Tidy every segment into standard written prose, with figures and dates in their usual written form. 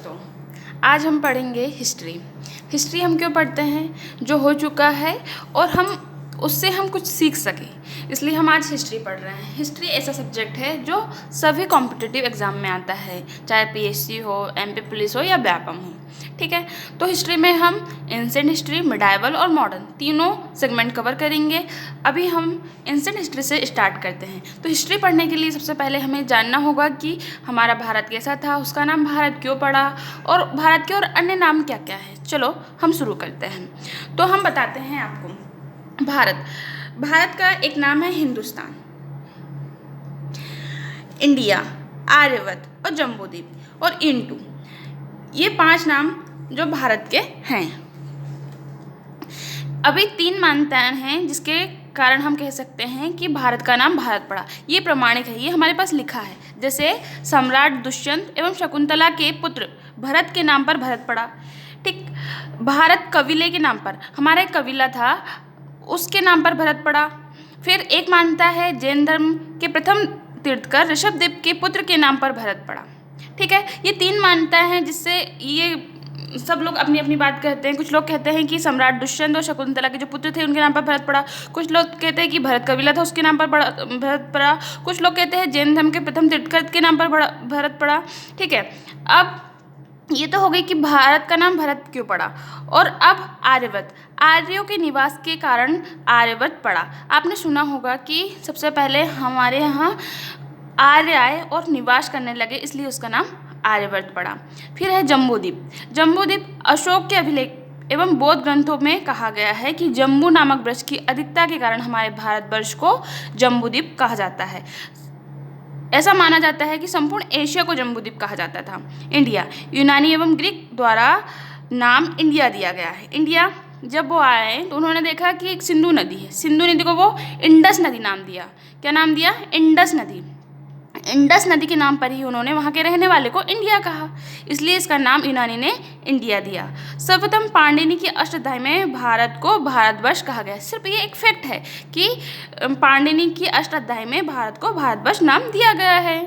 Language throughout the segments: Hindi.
दोस्तों, आज हम पढ़ेंगे हिस्ट्री। हिस्ट्री हम क्यों पढ़ते हैं? जो हो चुका है और उससे हम कुछ सीख सकें, इसलिए हम आज हिस्ट्री पढ़ रहे हैं। हिस्ट्री ऐसा सब्जेक्ट है जो सभी कॉम्पिटिटिव एग्ज़ाम में आता है, चाहे पीएससी हो, एमपी पुलिस हो या व्यापम हो। ठीक है, तो हिस्ट्री में हम एंशिएंट हिस्ट्री, मिडाइवल और मॉडर्न तीनों सेगमेंट कवर करेंगे। अभी हम एंशिएंट हिस्ट्री से स्टार्ट करते हैं। तो हिस्ट्री पढ़ने के लिए सबसे पहले हमें जानना होगा कि हमारा भारत कैसा था, उसका नाम भारत क्यों पड़ा और भारत के और अन्य नाम क्या क्या है। चलो हम शुरू करते हैं। तो हम बताते हैं आपको, भारत का एक नाम है हिंदुस्तान, इंडिया, आर्यवर्त और जम्बूद्वीप और इंटू, ये 5 नाम जो भारत के हैं। अभी 3 मान्यताएं हैं जिसके कारण हम कह सकते हैं कि भारत का नाम भारत पड़ा। ये प्रमाणिक है, ये हमारे पास लिखा है। जैसे सम्राट दुष्यंत एवं शकुंतला के पुत्र भरत के नाम पर भारत पड़ा। ठीक, भारत कबीले के नाम पर, हमारा एक कबीला था उसके नाम पर भारत पड़ा। फिर एक मान्यता है जैन धर्म के प्रथम तीर्थकर ऋषभदेव के पुत्र के नाम पर भारत पड़ा। ठीक है, ये 3 मान्यताएं हैं जिससे ये सब लोग अपनी अपनी बात कहते हैं। कुछ लोग कहते हैं कि सम्राट दुष्यंत और शकुंतला के जो पुत्र थे उनके नाम पर भारत पड़ा। कुछ लोग कहते हैं कि भरत कबीला था उसके नाम पर भारत पड़ा। कुछ लोग कहते हैं जैन धर्म के प्रथम तीर्थकर के नाम पर भारत पड़ा। ठीक है, अब ये तो हो गई कि भारत का नाम भारत क्यों पड़ा। और अब आर्यवर्त, आर्यों के निवास के कारण आर्यवर्त पड़ा। आपने सुना होगा कि सबसे पहले हमारे यहाँ आर्य आए और निवास करने लगे, इसलिए उसका नाम आर्यवर्त पड़ा। फिर है जम्बूद्वीप। जम्बूद्वीप अशोक के अभिलेख एवं बौद्ध ग्रंथों में कहा गया है कि जम्बू नामक वृक्ष की अधिकता के कारण हमारे भारतवर्ष को जम्बूद्वीप कहा जाता है। ऐसा माना जाता है कि संपूर्ण एशिया को जम्बूद्वीप कहा जाता था। इंडिया, यूनानी एवं ग्रीक द्वारा नाम इंडिया दिया गया है। इंडिया जब वो आए तो उन्होंने देखा कि एक सिंधु नदी है, सिंधु नदी को वो इंडस नदी नाम दिया। क्या नाम दिया? इंडस नदी। इंडस नदी के नाम पर ही उन्होंने वहाँ के रहने वाले को इंडिया कहा, इसलिए इसका नाम यूनानी ने इंडिया दिया। सर्वप्रथम पाणिनि की अष्टाध्यायी में भारत को भारतवर्ष कहा गया। सिर्फ ये एक फैक्ट है कि पाणिनि की अष्टाध्यायी में भारत को भारतवर्ष नाम दिया गया है।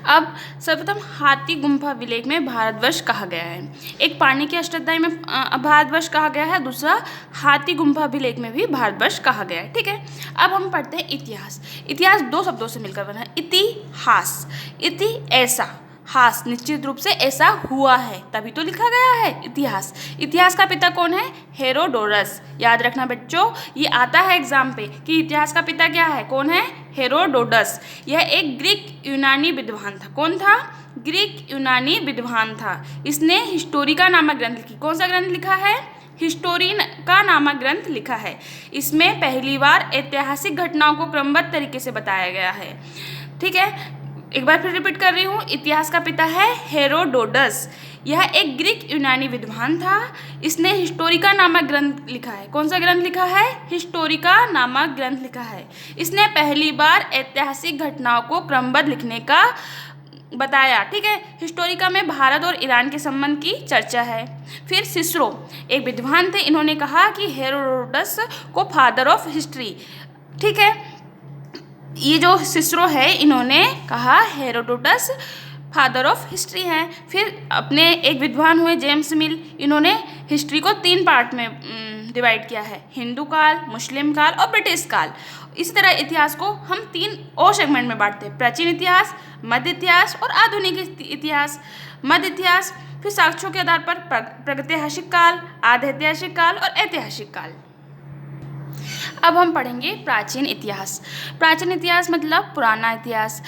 अब सर्वप्रथम हाथी गुम्फा विलेख में भारतवर्ष कहा गया है। एक पाणिनि की अष्टाध्यायी में भारतवर्ष कहा गया है, दूसरा हाथी गुम्फा विलेख में भी भारतवर्ष कहा गया है। ठीक है, अब हम पढ़ते हैं इतिहास। इतिहास 2 शब्दों से मिलकर बना है, इतिहास। इति ऐसा, हास निश्चित रूप से ऐसा हुआ है, तभी तो लिखा गया है इतिहास। इतिहास का पिता कौन है? हेरोडोटस। याद रखना बच्चों, ये आता है एग्जाम पे कि इतिहास का पिता क्या है, कौन है? हेरोडोटस। यह एक ग्रीक यूनानी विद्वान था। कौन था? ग्रीक यूनानी विद्वान था। इसने हिस्टोरिका नामक ग्रंथ लिखी। कौन सा ग्रंथ लिखा है? हिस्टोरिका नामक ग्रंथ लिखा है। इसमें पहली बार ऐतिहासिक घटनाओं को क्रमबद्ध तरीके से बताया गया है। ठीक है, एक बार फिर रिपीट कर रही हूँ, इतिहास का पिता है हेरोडोटस। यह एक ग्रीक यूनानी विद्वान था। इसने हिस्टोरिका नामक ग्रंथ लिखा है। कौन सा ग्रंथ लिखा है? हिस्टोरिका नामक ग्रंथ लिखा है। इसने पहली बार ऐतिहासिक घटनाओं को क्रमबद्ध लिखने का बताया। ठीक है, हिस्टोरिका में भारत और ईरान के संबंध की चर्चा है। फिर सिसरो एक विद्वान थे, इन्होंने कहा कि हेरोडोटस को फादर ऑफ हिस्ट्री। ठीक है, ये जो सिसरो है इन्होंने कहा हेरोडोटस फादर ऑफ हिस्ट्री हैं। फिर अपने एक विद्वान हुए जेम्स मिल, इन्होंने हिस्ट्री को 3 पार्ट में डिवाइड किया है, हिंदू काल, मुस्लिम काल और ब्रिटिश काल। इसी तरह इतिहास को हम 3 और सेगमेंट में बांटते हैं, प्राचीन इतिहास, मध्य इतिहास और आधुनिक इतिहास। मध्य इतिहास फिर साक्ष्यों के आधार पर प्रागैतिहासिक काल, आधे ऐतिहासिक काल और ऐतिहासिक काल। अब हम पढ़ेंगे प्राचीन इतिहास। प्राचीन इतिहास मतलब पुराना इतिहास।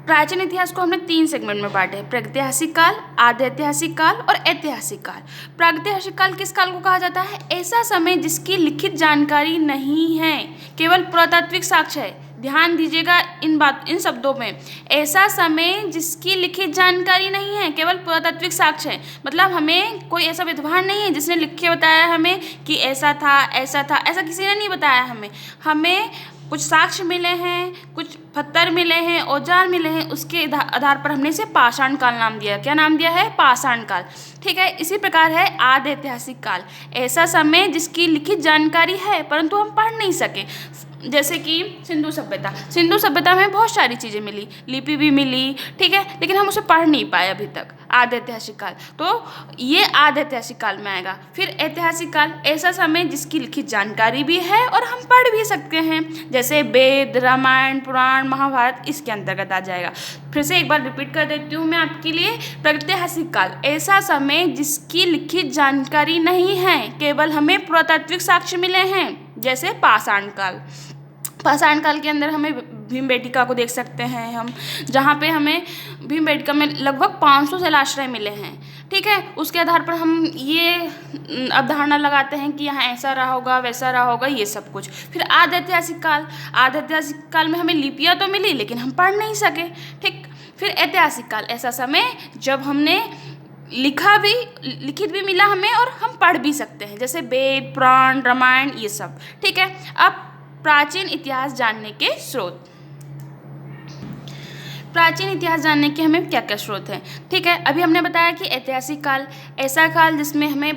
प्राचीन इतिहास को हमने 3 सेगमेंट में बांटे हैं, प्रागैतिहासिक काल, आधे ऐतिहासिक काल और ऐतिहासिक काल। प्रागैतिहासिक काल किस काल को कहा जाता है? ऐसा समय जिसकी लिखित जानकारी नहीं है, केवल पुरातात्विक साक्ष्य है। ध्यान दीजिएगा इन शब्दों में, ऐसा समय जिसकी लिखित जानकारी नहीं है, केवल पुरातात्विक साक्ष्य है। मतलब हमें कोई ऐसा विद्वान नहीं है जिसने लिख के बताया हमें कि ऐसा था, ऐसा था, ऐसा किसी ने नहीं बताया हमें। हमें कुछ साक्ष्य मिले हैं, कुछ पत्थर मिले हैं, औजार मिले हैं, उसके आधार पर हमने इसे पाषाण काल नाम दिया। क्या नाम दिया है? पाषाण काल। ठीक है। इसी प्रकार है आदि ऐतिहासिक काल, ऐसा समय जिसकी लिखित जानकारी है परंतु हम पढ़ नहीं सके। जैसे कि सिंधु सभ्यता। सिंधु सभ्यता में बहुत सारी चीज़ें मिली, लिपि भी मिली, ठीक है, लेकिन हम उसे पढ़ नहीं पाए अभी तक। आदि ऐतिहासिक काल, तो ये आदि ऐतिहासिक काल में आएगा। फिर ऐतिहासिक काल, ऐसा समय जिसकी लिखित जानकारी भी है और हम पढ़ भी सकते हैं, जैसे वेद, रामायण, पुराण, महाभारत इसके अंतर्गत आ जाएगा। फिर से एक बार रिपीट कर देती हूँ मैं आपके लिए। प्रागैतिहासिक काल, ऐसा समय जिसकी लिखित जानकारी नहीं है, केवल हमें पुरातात्विक साक्ष्य मिले हैं, जैसे पाषाण काल। पाषाण काल के अंदर हमें भीमबेटका को देख सकते हैं हम, जहाँ पे हमें भीमबेटका में लगभग 500 शैलाश्रय मिले हैं। ठीक है। उसके आधार पर हम ये अवधारणा लगाते हैं कि यहाँ ऐसा रहा होगा, वैसा रहा होगा, ये सब कुछ। फिर आदि ऐतिहासिक काल, आदि ऐतिहासिक काल में हमें लिपियाँ तो मिली लेकिन हम पढ़ नहीं सके। ठीक। फिर ऐतिहासिक काल, ऐसा समय जब हमने लिखित भी मिला हमें और हम पढ़ भी सकते हैं, जैसे वेद, पुराण, रामायण ये सब। ठीक है। अब प्राचीन इतिहास जानने के स्रोत। प्राचीन इतिहास जानने के हमें क्या क्या स्रोत हैं? ठीक है। अभी हमने बताया कि ऐतिहासिक काल, ऐसा काल जिसमें हमें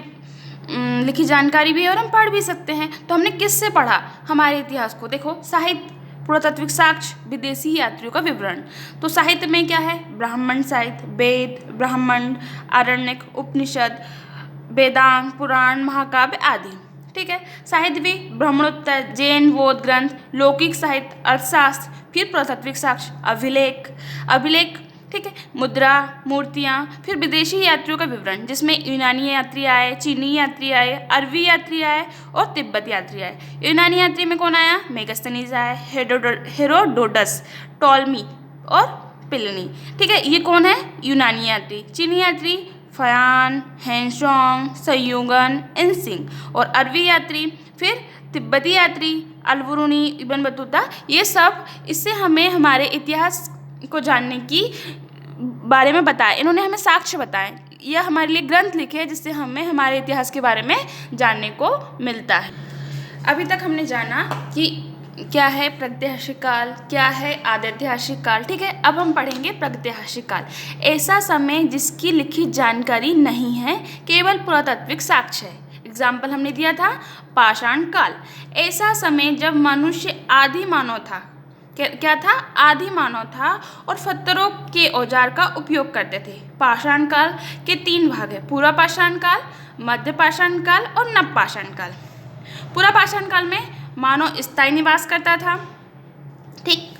लिखित जानकारी भी है और हम पढ़ भी सकते हैं। तो हमने किससे पढ़ा हमारे इतिहास को? देखो, साहित्य, पुरातात्विक साक्ष्य, विदेशी यात्रियों का विवरण। तो साहित्य में क्या है? ब्राह्मण साहित्य, वेद, ब्राह्मण, आरण्यक, उपनिषद, वेदांग, पुराण, महाकाव्य आदि। ठीक है। साहित्य भी ब्राह्मणोत्तर, जैन बौद्ध ग्रंथ, लौकिक साहित्य, अर्थशास्त्र। फिर पुरातात्विक साक्ष्य, अभिलेख, ठीक है, मुद्रा, मूर्तियाँ। फिर विदेशी यात्रियों का विवरण, जिसमें यूनानी यात्री आए, चीनी यात्री आए, अरबी यात्री आए और तिब्बत यात्री आए। यूनानी यात्री में कौन आया? मेगास्थनीज आए, हेरोडोटस, टॉलमी और प्लिनी। ठीक है। ये कौन है? यूनानी यात्री। चीनी यात्री फयान, हेनसोंग, सयुगन, इनसिंग। और अरबी यात्री, फिर तिब्बती यात्री अलबरूनी, इब्न बतूता। ये सब इससे हमें हमारे इतिहास को जानने की बारे में बताया। इन्होंने हमें साक्ष्य बताए, यह हमारे लिए ग्रंथ लिखे हैं जिससे हमें हमारे इतिहास के बारे में जानने को मिलता है। अभी तक हमने जाना कि क्या है प्रागैतिहासिक काल, क्या है आदि ऐतिहासिक काल। ठीक है। अब हम पढ़ेंगे प्रागैतिहासिक काल, ऐसा समय जिसकी लिखित जानकारी नहीं है, केवल पुरातात्विक साक्ष्य है। एग्जाम्पल हमने दिया था पाषाण काल, ऐसा समय जब मनुष्य आदि मानव था। क्या था? आदि मानव था और पत्थरों के औजार का उपयोग करते थे। पाषाण काल के 3 भाग है, पूर्व पाषाण काल, मध्य पाषाण काल और नव पाषाण काल। पूर्व पाषाण काल में मानव स्थायी निवास करता था। ठीक।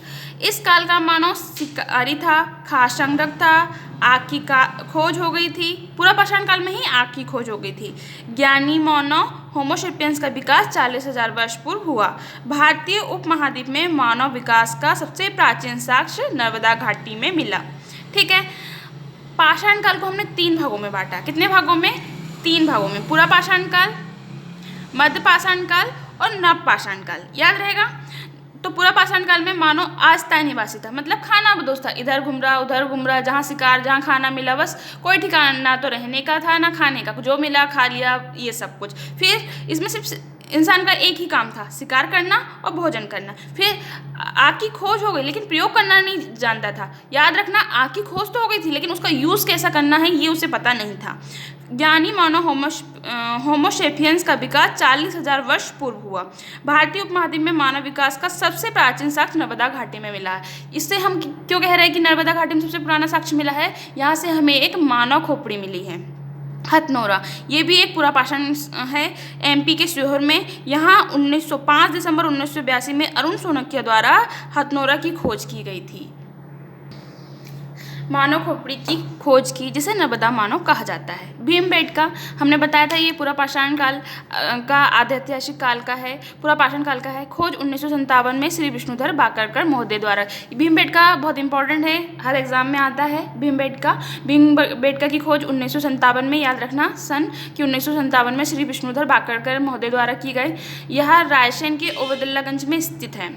इस काल का मानव शिकारी था, खाद्य संग्रह था, आग की खोज हो गई थी। पूर्व पाषाण काल में ही आग की खोज हो गई थी। ज्ञानी मानव होमोसेपियंस का विकास 40,000 वर्ष पूर्व हुआ। भारतीय उपमहाद्वीप में मानव विकास का सबसे प्राचीन साक्ष्य नर्मदा घाटी में मिला। ठीक है। पाषाण काल को हमने 3 भागों में बांटा। कितने भागों में? 3 भागों में। पूर्व पाषाण काल, मध्य पाषाण काल और नव पाषाण काल। याद रहेगा। तो पूर्व पाषाण काल में मानव अस्थायी निवासी था, मतलब खाना बदोश था, इधर घूम रहा उधर घूम रहा, जहाँ शिकार, जहाँ खाना मिला, बस कोई ठिकाना ना तो रहने का था ना खाने का, जो मिला खा लिया, ये सब कुछ। फिर इसमें सिर्फ इंसान का एक ही काम था, शिकार करना और भोजन करना। फिर आग की खोज हो गई लेकिन प्रयोग करना नहीं जानता था। याद रखना, आग की खोज तो हो गई थी लेकिन उसका यूज़ कैसा करना है ये उसे पता नहीं था। ज्ञानी मानव होमोसेपियंस का विकास 40,000 वर्ष पूर्व हुआ। भारतीय उपमहाद्वीप में मानव विकास का सबसे प्राचीन साक्ष्य नर्मदा घाटी में मिला है। इससे हम क्यों कह रहे हैं कि नर्मदा घाटी में सबसे पुराना साक्ष्य मिला है? यहाँ से हमें एक मानव खोपड़ी मिली है, हथनोरा। ये भी एक पूर्व पाषाण है, एमपी के सीहोर में। यहाँ 5 दिसंबर 1982 में अरुण सोनकिया द्वारा हथनोरा की खोज की गई थी। मानव खोपड़ी की खोज की, जिसे नर्मदा मानव कहा जाता है। भीमबेटका हमने बताया था, ये पूर्व पाषाण काल का आदि ऐतिहासिक काल का है, पूर्व पाषाण काल का है। खोज 1957 में श्री विष्णुधर बाकरकर महोदय द्वारा। भीमबेटका बहुत इंपॉर्टेंट है, हर एग्जाम में आता है। भीमबेटका की खोज 1957 में, याद रखना सन कि 1957 में श्री विष्णुधर बाकरकर महोदय द्वारा की गई। यह रायसेन के ओबदुल्लागंज में स्थित है।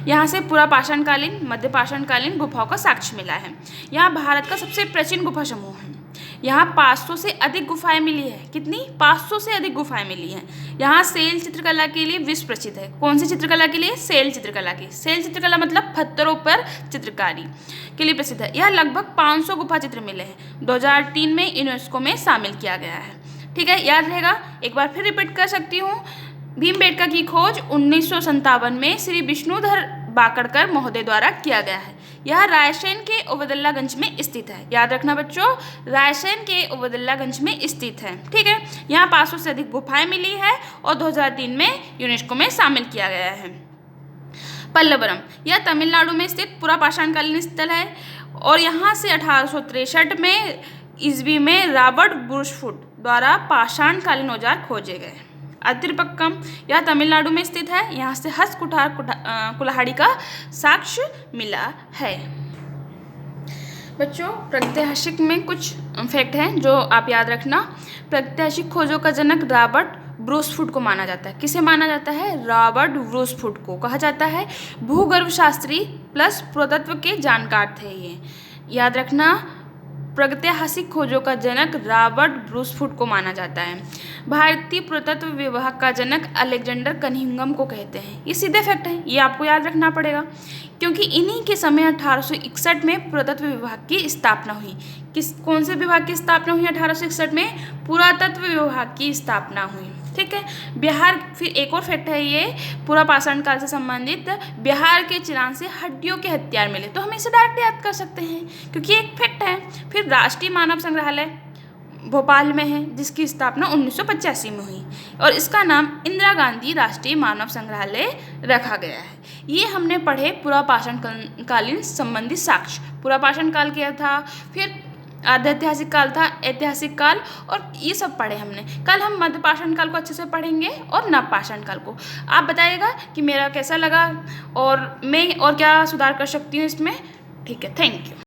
यहाँ से पूर्व पाषाणकालीन, मध्य पाषाणकालीन गुफाओं का साक्ष्य मिला है। यहाँ भारत का सबसे प्राचीन गुफा समूह है। यहाँ 500 से अधिक गुफाएं मिली है। कितनी? 500 से अधिक गुफाएं मिली हैं। यहाँ सेल चित्रकला के लिए विश्व प्रसिद्ध है। कौन सी चित्रकला के लिए? सेल चित्रकला की। सेल चित्रकला मतलब पत्थरों पर चित्रकारी के लिए प्रसिद्ध है। यह लगभग 500 गुफा चित्र मिले हैं। 2003 में यूनेस्को में शामिल किया गया है। ठीक है, याद रहेगा। एक बार फिर रिपीट कर सकती हूँ। भीमबेटका की खोज 1957 में श्री विष्णुधर बाकड़कर महोदय द्वारा किया गया है। यह रायसेन के ओबदुल्लागंज में स्थित है। याद रखना बच्चों, रायसेन के ओबदुल्लागंज में स्थित है। ठीक है, यहाँ 500 से अधिक गुफाएं मिली है और 2003 में यूनेस्को में शामिल किया गया है। पल्लवरम, यह तमिलनाडु में स्थित पुरापाषाणकालीन स्थल है और यहाँ से 1863 में ईस्वी में रॉबर्ट ब्रूसफुट द्वारा पाषाणकालीन औजार खोजे गए। अतिरपक्कम, यह तमिलनाडु में स्थित है। यहाँ से हस्त कुठार कुल्हाड़ी का साक्ष्य मिला है। बच्चों, प्रागैतिहासिक में कुछ फैक्ट हैं जो आप याद रखना। प्रागैतिहासिक खोजों का जनक रॉबर्ट ब्रूसफुट को माना जाता है। किसे माना जाता है? रॉबर्ट ब्रूसफुट को कहा जाता है। भूगर्भशास्त्री प्लस पुरातत्व के जानकार थे ये। याद रखना, प्रागैतिहासिक खोजों का जनक रॉबर्ट ब्रूसफुट को माना जाता है। भारतीय पुरातत्व विभाग का जनक अलेक्जेंडर कनिंघम को कहते हैं। ये सीधे फैक्ट है, ये आपको याद रखना पड़ेगा क्योंकि इन्हीं के समय 1861 में पुरातत्व विभाग की स्थापना हुई। कौन से विभाग की स्थापना हुई? 1861 में पुरातत्व विभाग की स्थापना हुई। ठीक है, बिहार, फिर एक और फैक्ट है ये पुरापाषाण काल से संबंधित, बिहार के चिरान से हड्डियों के हथियार मिले। तो हम इसे डायरेक्ट याद कर सकते हैं क्योंकि एक फैक्ट है। फिर राष्ट्रीय मानव संग्रहालय भोपाल में है जिसकी स्थापना 1985 में हुई और इसका नाम इंदिरा गांधी राष्ट्रीय मानव संग्रहालय रखा गया है। ये हमने पढ़े पुरापाषाण कालीन संबंधित साक्ष्य। पुरापाषाण काल क्या था, फिर आध्यात्मिक काल था, ऐतिहासिक काल, और ये सब पढ़े हमने। कल हम मध्यपाषाण काल को अच्छे से पढ़ेंगे और नवपाषाण काल को। आप बताइएगा कि मेरा कैसा लगा और मैं और क्या सुधार कर सकती हूँ इसमें। ठीक है, थैंक यू।